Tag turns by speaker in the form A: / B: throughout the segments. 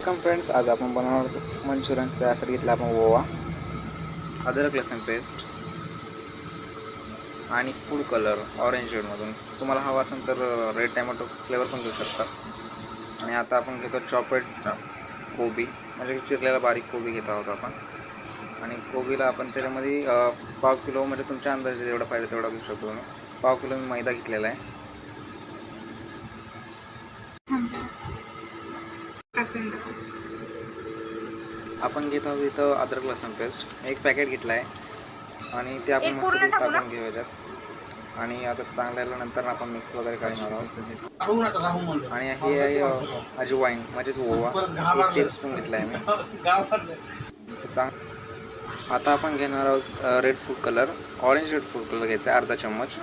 A: Welcome friends. आज आपण बनवणार आहोत मंचुरियन. त्यासाठी घेतला आपण ओवा, अद्रक लसूण पेस्ट आणि फूड कलर ऑरेंज रेडमधून. तुम्हाला हवा असेल तर रेड टॅमॅटो फ्लेवर पण घेऊ शकता. आणि आता आपण घेतो चॉपेड कोबी, म्हणजे चिरलेला बारीक कोबी घेत आहोत आपण. आणि कोबीला आपण त्याच्यामध्ये पाव किलो, म्हणजे तुमच्या अंदाजे जेवढा पाहिजे तेवढा घेऊ शकतो तुम्ही. पाव किलो मी मैदा घेतलेला आहे. आपण घेत आहोत इथं अद्रक लसूण पेस्ट एक पॅकेट घेतला आहे आणि ते आपण मस्त टाकून घेऊया त्यात. आणि आता चांगल्याला नंतर आपण मिक्स वगैरे करणार आहोत. आणि हे आहे अजवाईन म्हणजेच ओवा, 1 टेबलस्पून घेतला आहे मी. आता आपण घेणार आहोत red food colour, orange red food colour घ्यायचा आहे अर्धा चम्मच.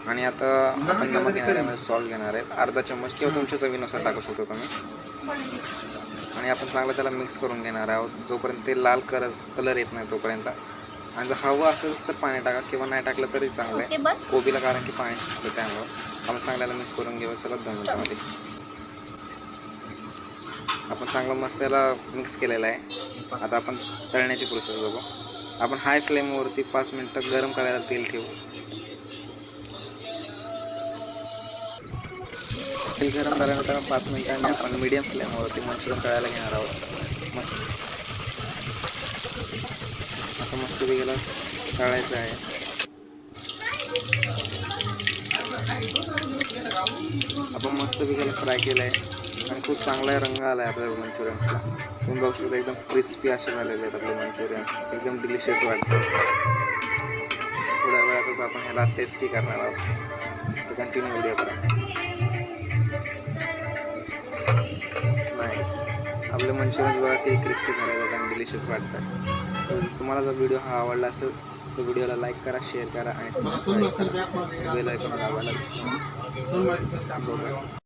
A: आणि आता आपण नमक घेणार आहे, सॉल्ट घेणार आहे अर्धा चम्मच किंवा तुमच्या चवीनुसार टाकू शकतो तुम्ही. आणि आपण चांगलं त्याला मिक्स करून घेणार आहोत जोपर्यंत ते लाल कलर येत नाही तोपर्यंत. आणि जर हवं असेल तर पाणी टाका किंवा नाही टाकलं तरी चांगलं आहे कोबीला, कारण की पाणी सुटतं. त्यामुळं आपण चांगल्याला मिक्स करून घेऊ. चला 2 मिनिटांमध्ये आपण चांगलं मस्त त्याला मिक्स केलेलं आहे. आता आपण तळण्याची प्रोसेस बघू. आपण हाय फ्लेमवरती 5 मिनिटं गरम करायला तेल ठेवू. तेल गरम झाल्यानंतर 5 मिनिटांनी आपण मीडियम फ्लेमवरती मंचुरियन तळायला घेणार आहोत. असं मस्त वेगळं तळायचं आहे. आपण मस्त वेगळं फ्राय केलं आहे आणि खूप चांगला रंग आला आहे आपल्या मंचुरियन्सला. तुम्ही बघू शकता एकदम क्रिस्पी असे झालेले आहेत आपले मंचुरियन्स. एकदम डिलिशियस वाटतं. थोड्या वेळातच आपण ह्याला टेस्टी करणार आहोत, तर कंटिन्यू व्हिडिओ करा. नाईस, आपले मंचुरियन्स बघा किती क्रिस्पी झालेले आहेत आणि डिलिशियस वाटतं. तर तुम्हाला जर व्हिडिओ हा आवडला असेल तर व्हिडिओला लाईक करा, शेअर करा आणि सबस्क्राईब करा. बेल आयकॉन दाबायला विसरू नका.